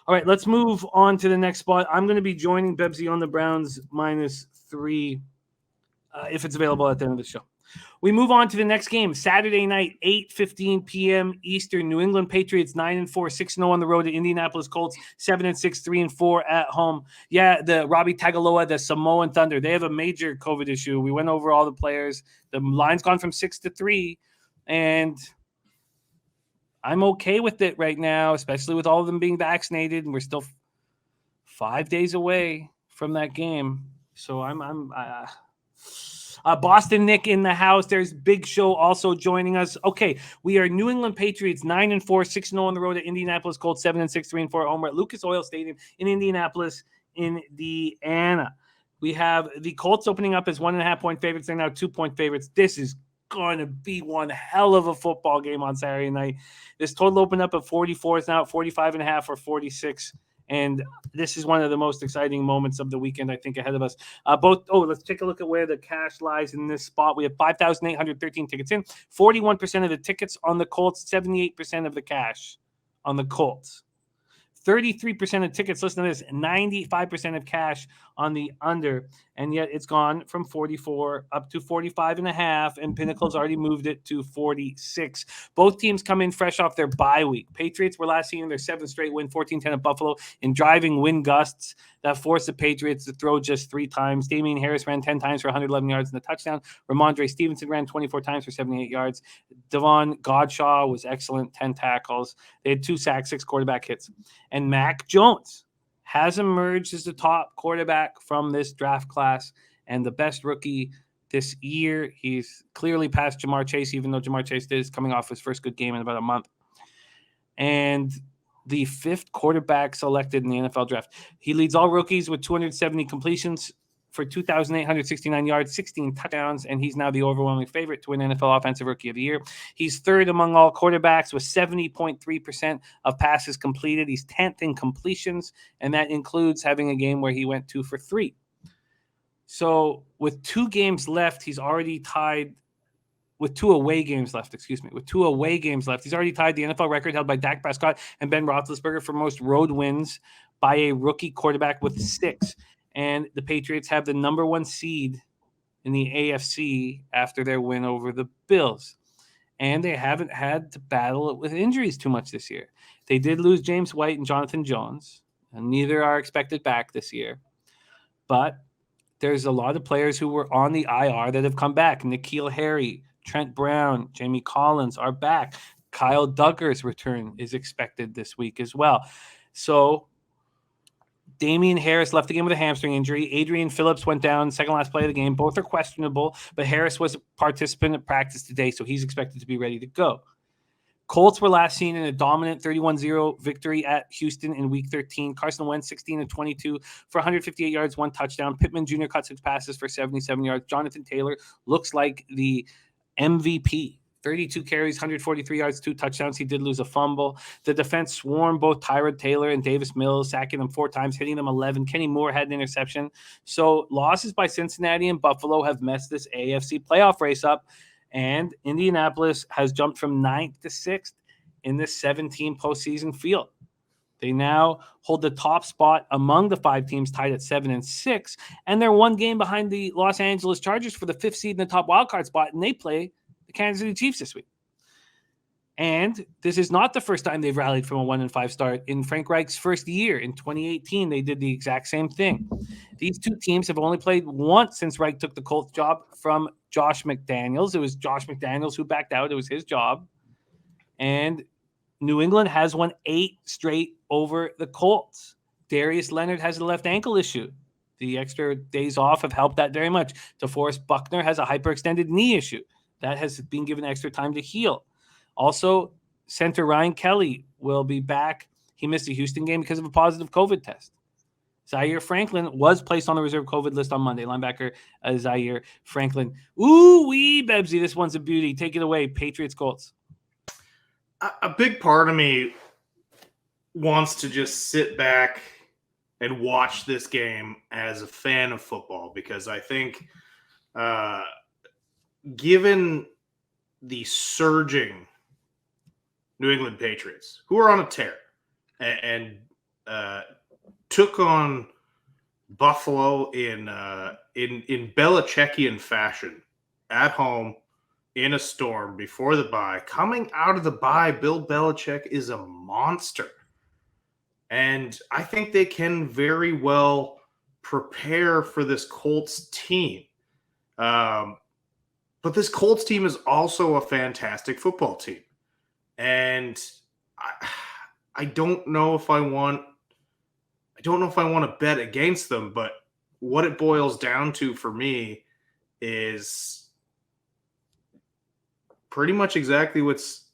All right, let's move on to the next spot. I'm going to be joining Bebsie on the Browns -3 if it's available at the end of the show. We move on to the next game, Saturday night, 8:15 p.m. Eastern. New England Patriots 9-4, 6-0 on the road to Indianapolis Colts 7-6, 3-4 at home. Yeah, the Robbie Tagaloa, the Samoan Thunder, they have a major COVID issue. We went over all the players. The line's gone from 6 to 3, and I'm okay with it right now, especially with all of them being vaccinated, and we're still 5 days away from that game. So I'm Boston Nick in the house. There's Big Show also joining us. Okay, we are New England Patriots 9-4, 6-0 on the road at Indianapolis Colts 7-6, 3-4 at home. We're at Lucas Oil Stadium in Indianapolis, Indiana. We have the Colts opening up as 1.5-point favorites. They're now 2-point favorites. This is going to be one hell of a football game on Saturday night. This total opened up at 44. It's now at 45.5 or 46. And this is one of the most exciting moments of the weekend, I think, ahead of us. Let's take a look at where the cash lies in this spot. We have 5,813 tickets in, 41% of the tickets on the Colts, 78% of the cash on the Colts. 33% of tickets, listen to this, 95% of cash on the under, and yet it's gone from 44 up to 45.5, and Pinnacle's already moved it to 46. Both teams come in fresh off their bye week. Patriots were last seen in their 7th straight win, 14-10 at Buffalo, in driving wind gusts that forced the Patriots to throw just 3 times. Damian Harris ran 10 times for 111 yards and a touchdown. Ramondre Stevenson ran 24 times for 78 yards. Devon Godshaw was excellent, 10 tackles. They had 2 sacks, 6 quarterback hits. And Mac Jones has emerged as the top quarterback from this draft class and the best rookie this year. He's clearly passed Jamar Chase, even though Jamar Chase is coming off his first good game in about a month. And the 5th quarterback selected in the NFL draft. He leads all rookies with 270 completions for 2,869 yards, 16 touchdowns, and he's now the overwhelming favorite to win NFL Offensive Rookie of the Year. He's 3rd among all quarterbacks with 70.3% of passes completed. He's 10th in completions, and that includes having a game where he went 2 for 3. So with 2 games left, he's already tied with 2 away games left, With 2 away games left, he's already tied the NFL record held by Dak Prescott and Ben Roethlisberger for most road wins by a rookie quarterback with 6. And the Patriots have the number 1 seed in the AFC after their win over the Bills. And they haven't had to battle with injuries too much this year. They did lose James White and Jonathan Jones, and neither are expected back this year. But there's a lot of players who were on the IR that have come back. N'Keal Harry, Trent Brown, Jamie Collins are back. Kyle Duggar's return is expected this week as well. So Damian Harris left the game with a hamstring injury. Adrian Phillips went down second last play of the game. Both are questionable, but Harris was a participant at practice today, so he's expected to be ready to go. Colts were last seen in a dominant 31-0 victory at Houston in Week 13. Carson Wentz, 16-22 for 158 yards, 1 touchdown. Pittman Jr. caught 6 passes for 77 yards. Jonathan Taylor looks like the MVP. 32 carries, 143 yards, 2 touchdowns. He did lose a fumble. The defense swarmed both Tyrod Taylor and Davis Mills, sacking them 4 times, hitting them 11. Kenny Moore had an interception. So losses by Cincinnati and Buffalo have messed this AFC playoff race up, and Indianapolis has jumped from 9th to 6th in this 7-team postseason field. They now hold the top spot among the 5 teams tied at 7-6, and they're 1 game behind the Los Angeles Chargers for the 5th seed in the top wildcard spot, and they play the Kansas City Chiefs this week. And this is not the first time they've rallied from a 1-5 start. In Frank Reich's first year, in 2018, they did the exact same thing. These 2 teams have only played once since Reich took the Colts job from Josh McDaniels. It was Josh McDaniels who backed out. It was his job. And New England has won 8 straight over the Colts. Darius Leonard has a left ankle issue. The extra days off have helped that very much. DeForest Buckner has a hyperextended knee issue. That has been given extra time to heal. Also, center Ryan Kelly will be back. He missed a Houston game because of a positive COVID test. Zaire Franklin was placed on the reserve COVID list on Monday. Linebacker Zaire Franklin. Ooh-wee, Bebsie. This one's a beauty. Take it away, Patriots Colts. A big part of me wants to just sit back and watch this game as a fan of football, because I think given the surging New England Patriots, who are on a tear, and took on Buffalo in Belichickian fashion at home in a storm before the bye. Coming out of the bye, Bill Belichick is a monster. And I think they can very well prepare for this Colts team. But this Colts team is also a fantastic football team. And I don't know if I want to bet against them, but what it boils down to for me is pretty much exactly what's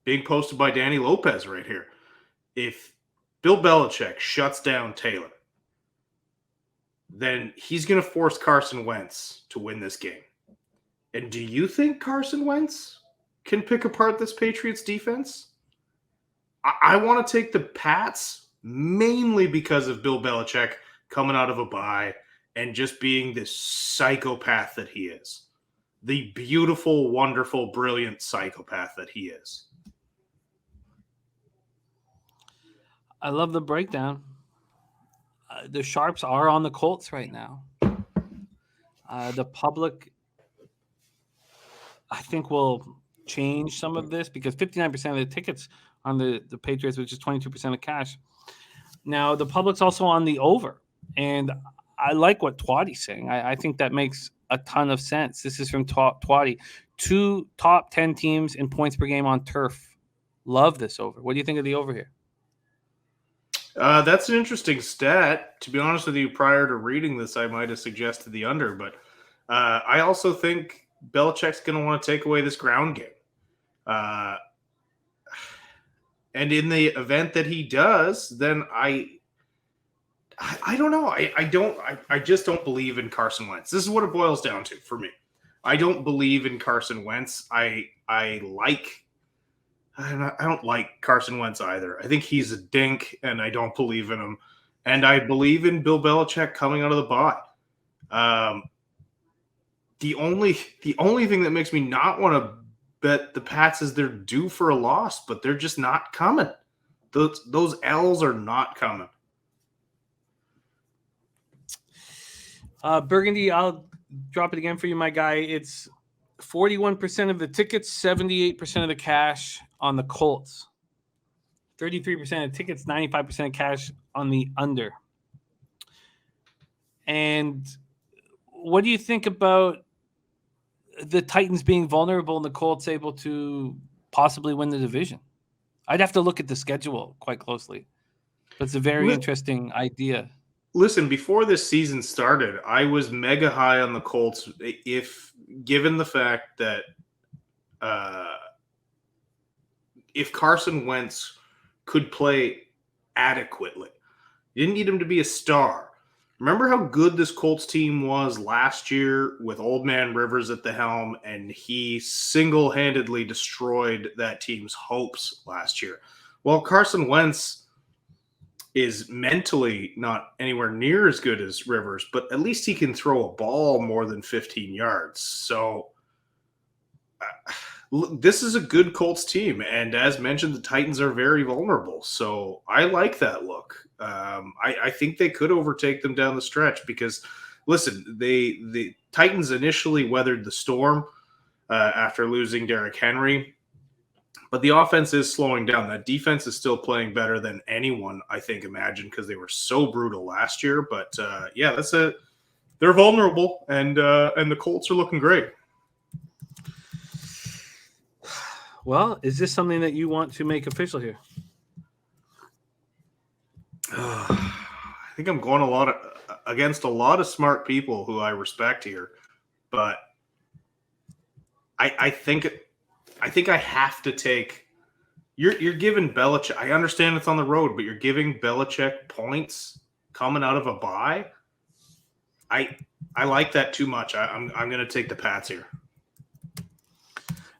being posted by Danny Lopez right here. If Bill Belichick shuts down Taylor, then he's going to force Carson Wentz to win this game. And do you think Carson Wentz can pick apart this Patriots defense? I want to take the Pats mainly because of Bill Belichick coming out of a bye and just being this psychopath that he is. The beautiful, wonderful, brilliant psychopath that he is. I love the breakdown. The Sharps are on the Colts right now. The public, I think, will change some of this because 59% of the tickets on the Patriots, which is 22% of cash. Now, the public's also on the over. And I like what Twatty's saying. I think that makes a ton of sense. This is from Twatty. 2 top 10 teams in points per game on turf. Love this over. What do you think of the over here? That's an interesting stat. To be honest with you, prior to reading this, I might have suggested the under, but I also think Belichick's going to want to take away this ground game. And in the event that he does, then I don't know. I just don't believe in Carson Wentz. This is what it boils down to for me. I don't believe in Carson Wentz. I don't like Carson Wentz either. I think he's a dink, and I don't believe in him. And I believe in Bill Belichick coming out of the bye. The only thing that makes me not want to bet the Pats is they're due for a loss, but they're just not coming. Those L's are not coming. Burgundy, I'll drop it again for you, my guy. It's 41% of the tickets, 78% of the cash on the Colts. 33% of tickets, 95% of cash on the under. And what do you think about the Titans being vulnerable and the Colts able to possibly win the division? I'd have to look at the schedule quite closely. But it's a very interesting idea. Listen, before this season started, I was mega high on the Colts if given the fact that if Carson Wentz could play adequately. You didn't need him to be a star. Remember how good this Colts team was last year with Old Man Rivers at the helm, and he single-handedly destroyed that team's hopes last year. Well, Carson Wentz is mentally not anywhere near as good as Rivers, but at least he can throw a ball more than 15 yards. So this is a good Colts team, and as mentioned, the Titans are very vulnerable. So I like that look. I think they could overtake them down the stretch because, listen, the Titans initially weathered the storm after losing Derrick Henry, but the offense is slowing down. That defense is still playing better than anyone, I think, imagined because they were so brutal last year. But yeah, they're vulnerable, and the Colts are looking great. Well, is this something that you want to make official here? I think I'm going against a lot of smart people who I respect here, but I think I have to take. You're giving Belichick. I understand it's on the road, but you're giving Belichick points coming out of a bye. I like that too much. I'm going to take the Pats here.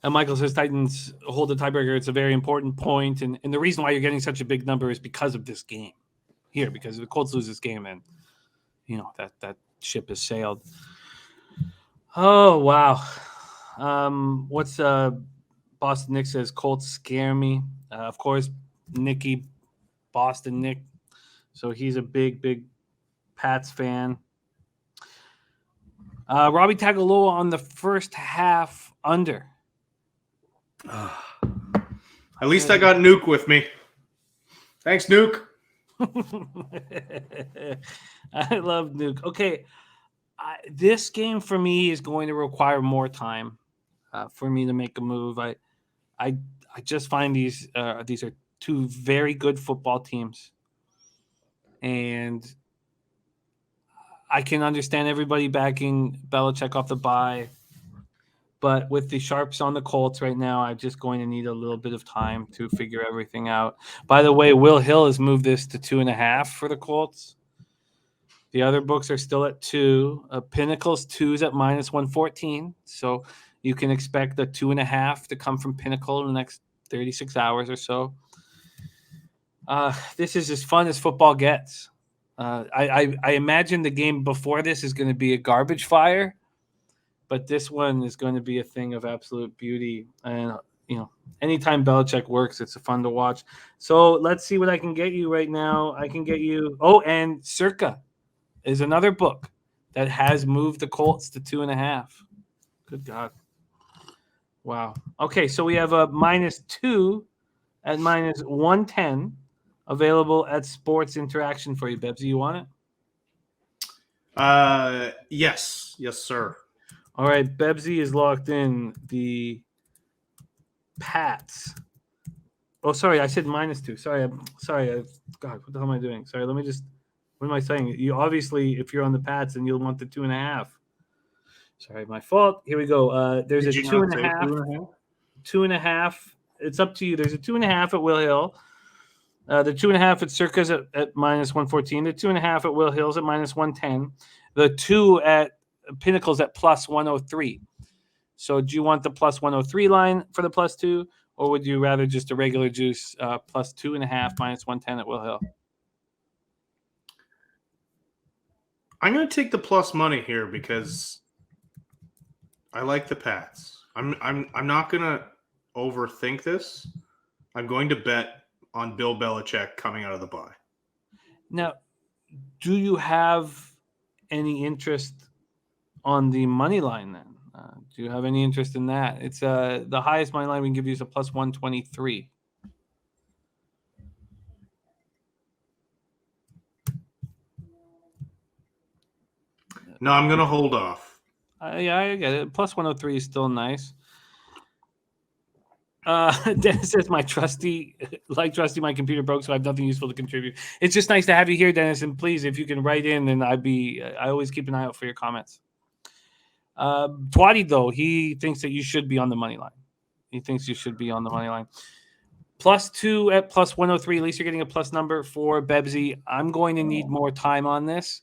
And Michael says Titans hold the tiebreaker. It's a very important point, and the reason why you're getting such a big number is because of this game here. Because if the Colts lose this game, and that ship has sailed. Oh wow! What's Boston Nick says? Colts scare me. Of course, Nicky, Boston Nick. So he's a big Pats fan. Robbie Tagaloa on the first half under. At least I got Nuke with me. Thanks, Nuke. I love Nuke. Okay, this game for me is going to require more time for me to make a move. I just find these are two very good football teams, and I can understand everybody backing Belichick off the bye. But with the sharps on the Colts right now, I'm just going to need a little bit of time to figure everything out. By the way, Will Hill has moved this to 2.5 for the Colts. The other books are still at 2. Pinnacle's 2's at -114. So you can expect the 2.5 to come from Pinnacle in the next 36 hours or so. This is as fun as football gets. I imagine the game before this is going to be a garbage fire. But this one is going to be a thing of absolute beauty. And, anytime Belichick works, it's fun to watch. So let's see what I can get you right now. I can get you – and Circa is another book that has moved the Colts to 2.5. Good God. Wow. Okay, so we have a -2 at -110 available at Sports Interaction for you, Bebsie. You want it? Yes. Yes, sir. All right, Bebsie is locked in. The Pats. Oh, sorry, I said -2. Sorry. God, what the hell am I doing? Sorry, let me just. What am I saying? You obviously, if you're on the Pats, then you'll want the 2.5. Sorry, my fault. Here we go. There's a 2.5. 2.5. It's up to you. There's a 2.5 at Will Hill. The 2.5 at Circa's at -114. The 2.5 at Will Hill's at -110. The 2 at Pinnacle's at +103. So do you want the +103 line for the +2, or would you rather just a regular juice +2.5 -110 at Will Hill? I'm going to take the plus money here because I like the Pats. I'm not going to overthink this. I'm going to bet on Bill Belichick coming out of the bye. Now, do you have any interest on the money line then? Do you have any interest in that? It's the highest money line we can give you is a +123. No, I'm going to hold off. Yeah, I get it. +103 is still nice. Dennis says my computer broke, so I have nothing useful to contribute. It's just nice to have you here, Dennis. And please, if you can write in, then I always keep an eye out for your comments. Twatty, though, he thinks that you should be on the money line. He thinks you should be on the money line. +2 at +103. At least you're getting a plus number for Bebsie. I'm going to need more time on this.